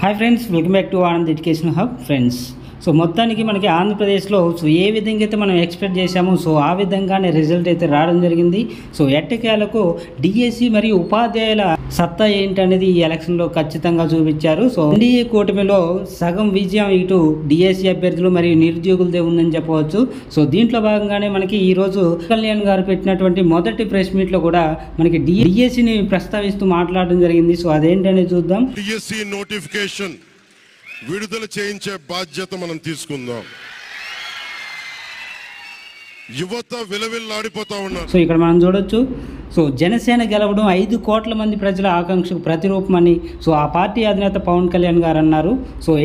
Hi friends, welcome back to Anand education hub. Friends, so మొత్తానికి మనకి ఆంధ్రప్రదేశ్లో ఏ విధంగా అయితే మనం ఎక్స్పెక్ట్ చేశామో ఆ విధంగానే రిజల్ట్ అయితే రావడం జరిగింది. ఎట్టకేలకు డిఎస్సి మరియు ఉపాధ్యాయుల సత్తా ఏంటనేది ఈ ఎలక్షన్లో ఖచ్చితంగా చూపించారు. ఎన్డీఏ కూటమిలో సగం విజయం ఇటు డిఎస్సి అభ్యర్థులు మరియు నిరుద్యోగులదే ఉందని చెప్పవచ్చు. దీంట్లో భాగంగానే మనకి ఈరోజు కళ్యాణ్ గారు పెట్టినటువంటి మొదటి ప్రెస్ మీట్లో కూడా మనకి డిఎస్సిని ప్రస్తావిస్తూ మాట్లాడడం జరిగింది. అదేంటనేది చూద్దాం. డిఎస్సి నోటిఫికేషన్ విడుదల చేయించే బాధ్యత మనం తీసుకుందాం. యువత విలవిల్లాడిపోతా ఉన్నారు. ఇక్కడ మనం చూడొచ్చు, జనసేన గెలవడం 5 కోట్ల మంది ప్రజల ఆకాంక్షకు ప్రతిరూపమని ఆ పార్టీ అధినేత పవన్ కళ్యాణ్ గారు అన్నారు.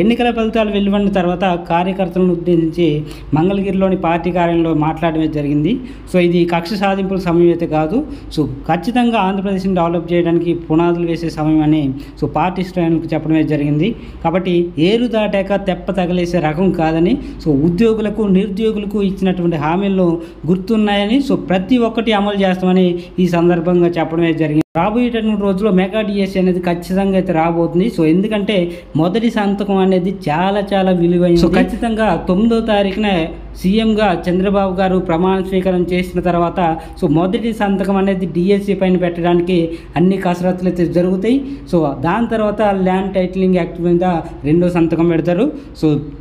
ఎన్నికల ఫలితాలు వెలువడిన తర్వాత కార్యకర్తలను ఉద్దేశించి మంగళగిరిలోని పార్టీ కార్యాలయంలో మాట్లాడమే జరిగింది. ఇది కక్ష సాధింపుల సమయం అయితే కాదు, ఖచ్చితంగా ఆంధ్రప్రదేశ్ని డెవలప్ చేయడానికి పునాదులు వేసే సమయం అని పార్టీ శ్రేణులకు చెప్పడమే జరిగింది. కాబట్టి ఏరు దాటాక తెప్ప తగలేసే రకం కాదని, ఉద్యోగులకు నిరుద్యోగులకు ఇచ్చినటువంటి హామీలను గుర్తున్నాయని, ప్రతి ఒక్కటి అమలు చేస్తామని ఈ సందర్భంగా చెప్పడమే జరిగింది. రాబోయేటటువంటి రోజుల్లో మెగా డిఎస్సి అనేది ఖచ్చితంగా అయితే రాబోతుంది. ఎందుకంటే మొదటి సంతకం అనేది చాలా చాలా విలువైంది. ఖచ్చితంగా 9వ తారీఖున సీఎంగా చంద్రబాబు గారు ప్రమాణ స్వీకారం చేసిన తర్వాత మొదటి సంతకం అనేది డిఎస్సి పైన పెట్టడానికి అన్ని కసరత్తులు అయితే జరుగుతాయి. దాని తర్వాత ల్యాండ్ టైటిలింగ్ యాక్ట్ మీద 2వ సంతకం పెడతారు.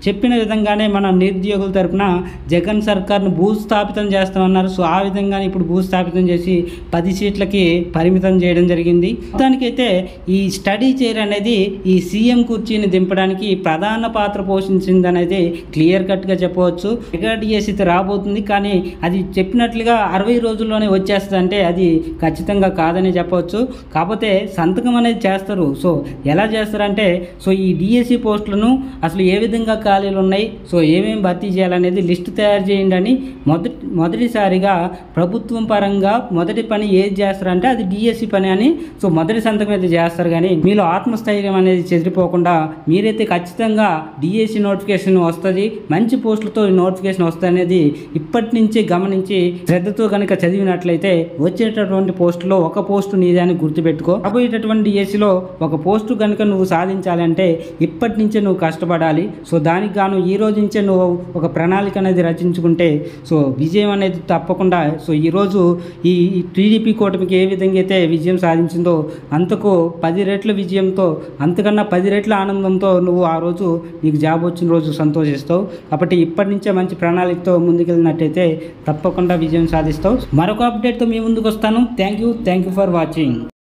చెప్పిన విధంగానే మన నిరుద్యోగుల తరఫున జగన్ సర్కార్ను భూస్థాపితం చేస్తామన్నారు. ఆ విధంగానే ఇప్పుడు భూస్థాపితం చేసి 10 సీట్లకి పరిమితం చేయడం జరిగింది. మొత్తానికైతే ఈ స్టడీ చైర్ అనేది ఈ సీఎం కుర్చీని దింపడానికి ప్రధాన పాత్ర పోషించింది అనేది క్లియర్ కట్గా చెప్పవచ్చు. మెగా డిఎస్సి రాబోతుంది, కానీ అది చెప్పినట్లుగా 60 రోజుల్లోనే వచ్చేస్తుంది అంటే అది ఖచ్చితంగా కాదని చెప్పవచ్చు. కాకపోతే సంతకం అనేది చేస్తారు. ఎలా చేస్తారంటే ఈ డిఎస్సి పోస్టులను అసలు ఏ విధంగా ఖాళీలు ఉన్నాయి, ఏమేమి భర్తీ చేయాలనేది లిస్టు తయారు చేయండి అని మొదటిసారిగా ప్రభుత్వం పరంగా మొదటి పని ఏది చేస్తారంటే అది డిఎస్సి పని అని మొదటి సంతకం అయితే చేస్తారు. కానీ మీలో ఆత్మస్థైర్యం అనేది చెదిరిపోకుండా మీరైతే ఖచ్చితంగా డిఎస్సి నోటిఫికేషన్ వస్తుంది, మంచి పోస్టులతో నోటిఫికేషన్ వస్తుంది అనేది ఇప్పటి నుంచే గమనించి శ్రద్ధతో కనుక చదివినట్లయితే వచ్చేటటువంటి పోస్టులో ఒక పోస్టు నీదే అని గుర్తుపెట్టుకో. రాబోయేటటువంటి డిఎస్సిలో ఒక పోస్టు కనుక నువ్వు సాధించాలంటే ఇప్పటి నుంచే నువ్వు కష్టపడాలి. దానికి గాను ఈ రోజు నుంచే నువ్వు ఒక ప్రణాళిక అనేది రచించుకుంటే విజయం అనేది తప్పకుండా. ఈరోజు ఈ టీడీపీ కూటమికి ఏ విధంగా అయితే విజయం సాధించిందో అంతకు 10 రెట్ల విజయంతో, అంతకన్నా 10 రెట్ల ఆనందంతో నువ్వు ఆ రోజు నీకు జాబ్ వచ్చిన రోజు సంతోషిస్తావు. కాబట్టి ఇప్పటి నుంచే మంచి ప్రణాళికతో ముందుకెళ్ళినట్టయితే తప్పకుండా విజయం సాధిస్తావు. మరొక అప్డేట్తో మీ ముందుకు వస్తాను. Thank you for watching.